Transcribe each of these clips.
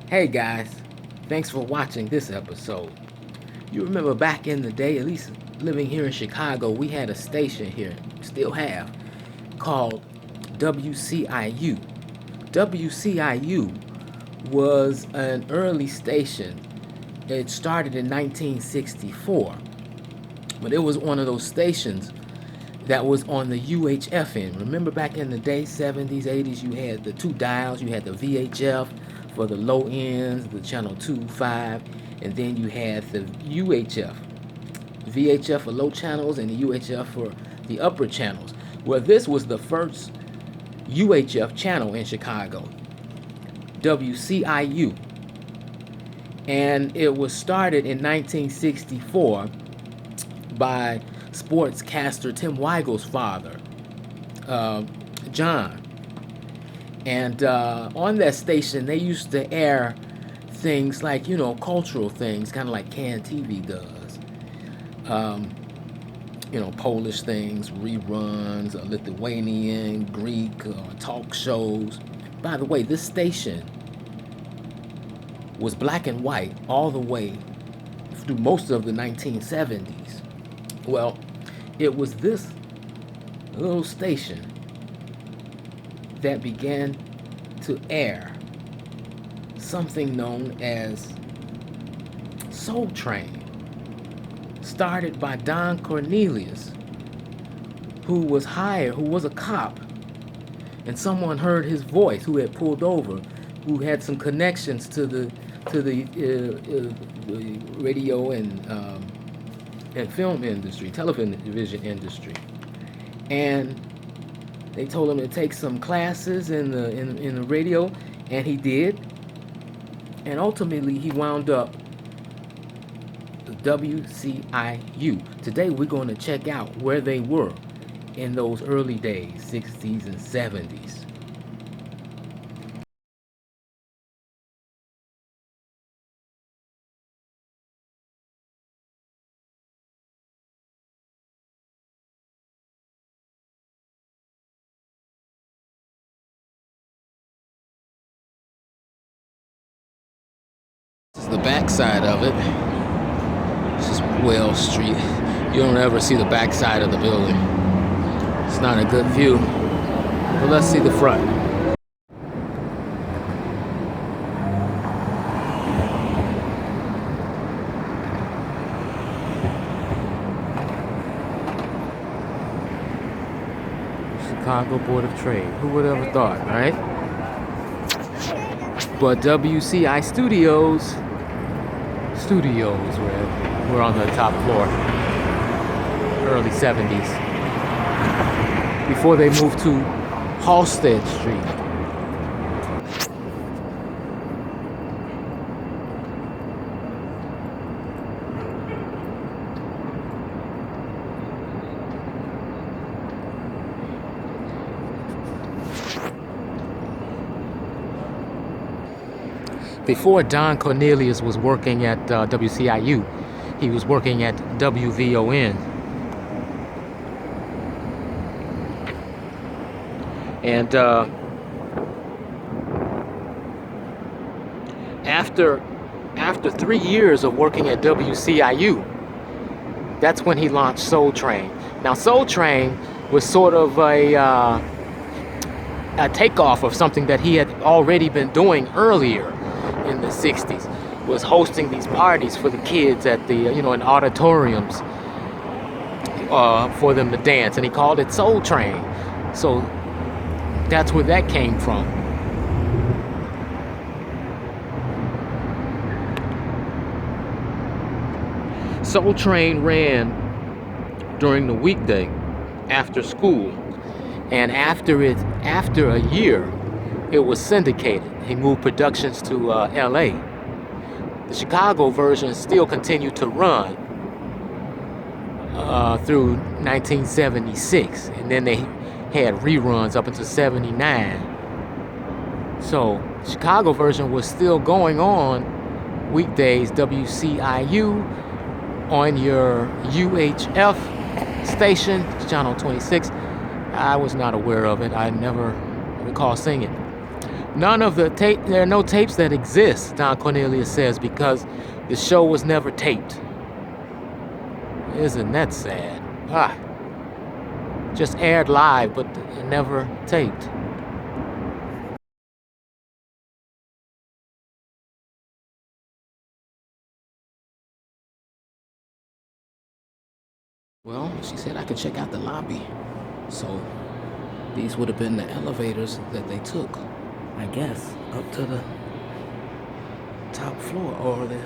Hey guys, thanks for watching this episode. You remember back in the day, at least living here in Chicago, we had a station here, still have, called WCIU. WCIU was an early station. It started in 1964, but it was one of those stations that was on the UHF end. Remember back in the day, 70s, 80s, you had the two dials. You had the VHF for the low ends, the channel 2, 5, and then you had the UHF. VHF for low channels and the UHF for the upper channels. Well, this was the first UHF channel in Chicago, WCIU. And it was started in 1964 by sportscaster Tim Weigel's father, John. And on that station, they used to air things like, cultural things, kind of like canned TV does. Polish things, reruns, Lithuanian, Greek, talk shows. By the way, this station was black and white all the way through most of the 1970s. Well, it was this little station that began to air something known as Soul Train, started by Don Cornelius, who was a cop, and someone heard his voice who had pulled over, who had some connections to the radio and film industry, television industry, and they told him to take some classes in the radio, and he did, and ultimately he wound up WCIU. Today we're going to check out where they were in those early days, 60s and 70s. This is the back side of it. This is Wells Street. You don't ever see the back side of the building. It's not a good view. But let's see the front. Chicago Board of Trade. Who would have ever thought, right? But WCI Studios were on the top floor, early 70s, before they moved to Halsted Street. Before Don Cornelius was working at WCIU, he was working at WVON. And after 3 years of working at WCIU, that's when he launched Soul Train. Now, Soul Train was sort of a takeoff of something that he had already been doing earlier in the 60s, was hosting these parties for the kids at the, in auditoriums for them to dance. And he called it Soul Train. So that's where that came from. Soul Train ran during the weekday after school, and after a year, it was syndicated. He moved productions to LA. The Chicago version still continued to run through 1976, and then they had reruns up until 79. So Chicago version was still going on weekdays, WCIU, on your UHF station, channel 26. I was not aware of it. I never recall seeing it. None of the tape, there are no tapes that exist, Don Cornelius says, because the show was never taped. Isn't that sad? Just aired live, but never taped. Well, she said I could check out the lobby. So these would have been the elevators that they took, I guess, up to the top floor or the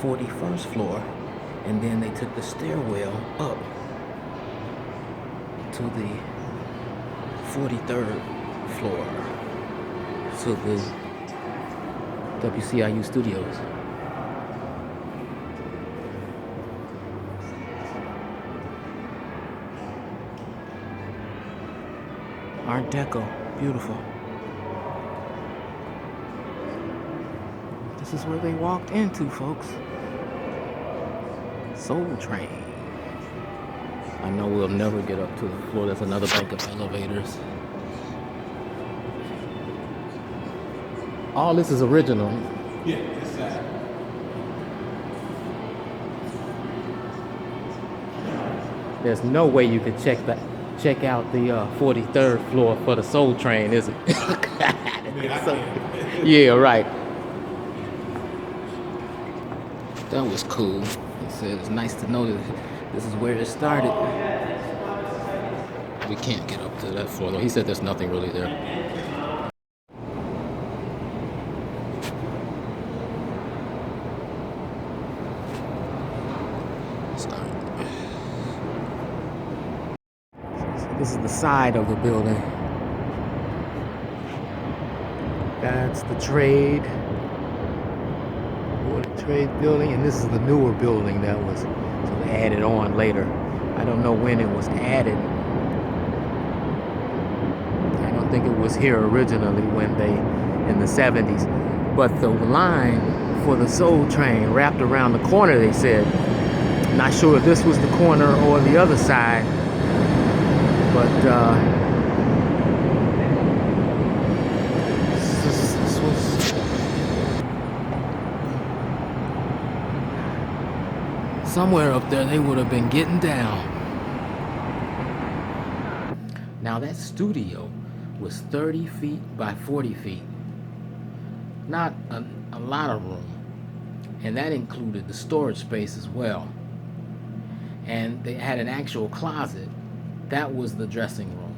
41st floor. And then they took the stairwell up to the 43rd floor to the WCIU studios. Art Deco, beautiful. This is where they walked into, folks. Soul Train. I know we'll never get up to the floor. There's another bank of elevators. All this is original. Yeah, it's that. There's no way you could check out the 43rd floor for the Soul Train, is it? Yeah, right. That was cool. He said it's nice to know that this is where it started. We can't get up to that floor though. He said there's nothing really there. This is the side of the building. That's the trade building, and this is the newer building that was sort of added on later. I don't know when it was added. I don't think it was here originally when they, in the 70s. But the line for the Soul Train wrapped around the corner, they said. Not sure if this was the corner or the other side. But this was somewhere up there. They would have been getting down. Now that studio was 30 feet by 40 feet. Not a lot of room, and that included the storage space as well. And they had an actual closet. That was the dressing room.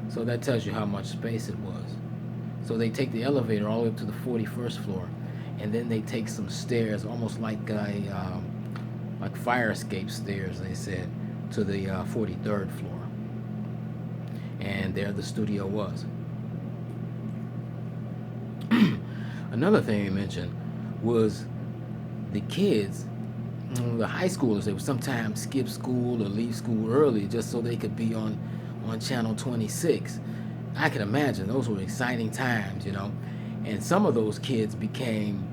So that tells you how much space it was. So they take the elevator all the way up to the 41st floor, and then they take some stairs, almost like like fire escape stairs, they said, to the 43rd floor. And there the studio was. Another thing they mentioned was the kids. The high schoolers, they would sometimes skip school or leave school early just so they could be on channel 26. I can imagine those were exciting times, you know. And some of those kids became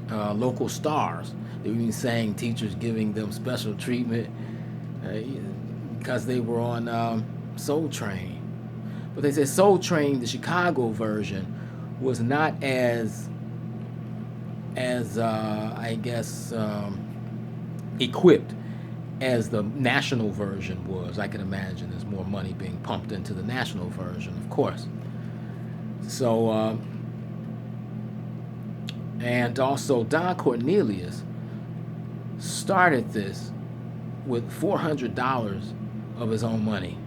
local stars. They were even saying teachers giving them special treatment because they were on Soul Train. But they said Soul Train, the Chicago version, was not as I guess equipped as the national version was. I can imagine there's more money being pumped into the national version, of course. So and also Don Cornelius started this with $400 of his own money.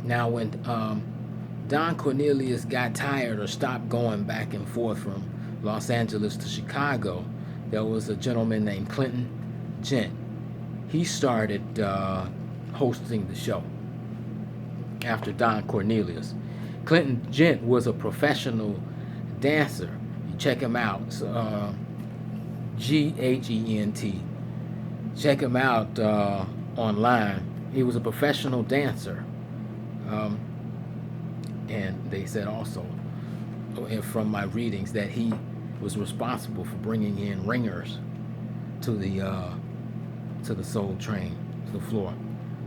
Now when Don Cornelius got tired or stopped going back and forth from Los Angeles to Chicago, there was a gentleman named Clinton Gent. He started hosting the show after Don Cornelius. Clinton Gent was a professional dancer. You check him out, Gent. Check him out online. He was a professional dancer. And they said also, from my readings, that he was responsible for bringing in ringers to the Soul Train, to the floor,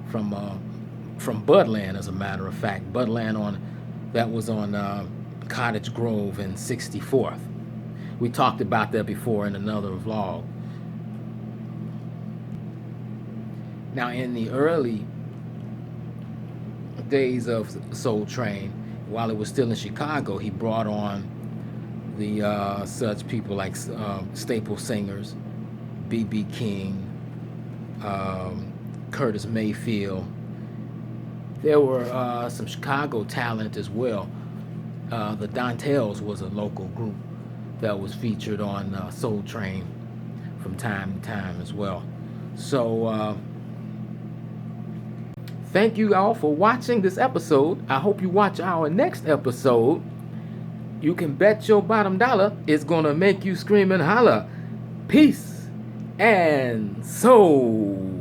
from Budland, as a matter of fact. Budland on that was on Cottage Grove and 64th. We talked about that before in another vlog. Now, in the early days of Soul Train, while it was still in Chicago, he brought on the such people like staple singers, B.B. King, Curtis Mayfield. There were some Chicago talent as well. The Dantels was a local group that was featured on Soul Train from time to time as well. So thank you all for watching this episode. I hope you watch our next episode. You can bet your bottom dollar it's gonna make you scream and holler. Peace and soul.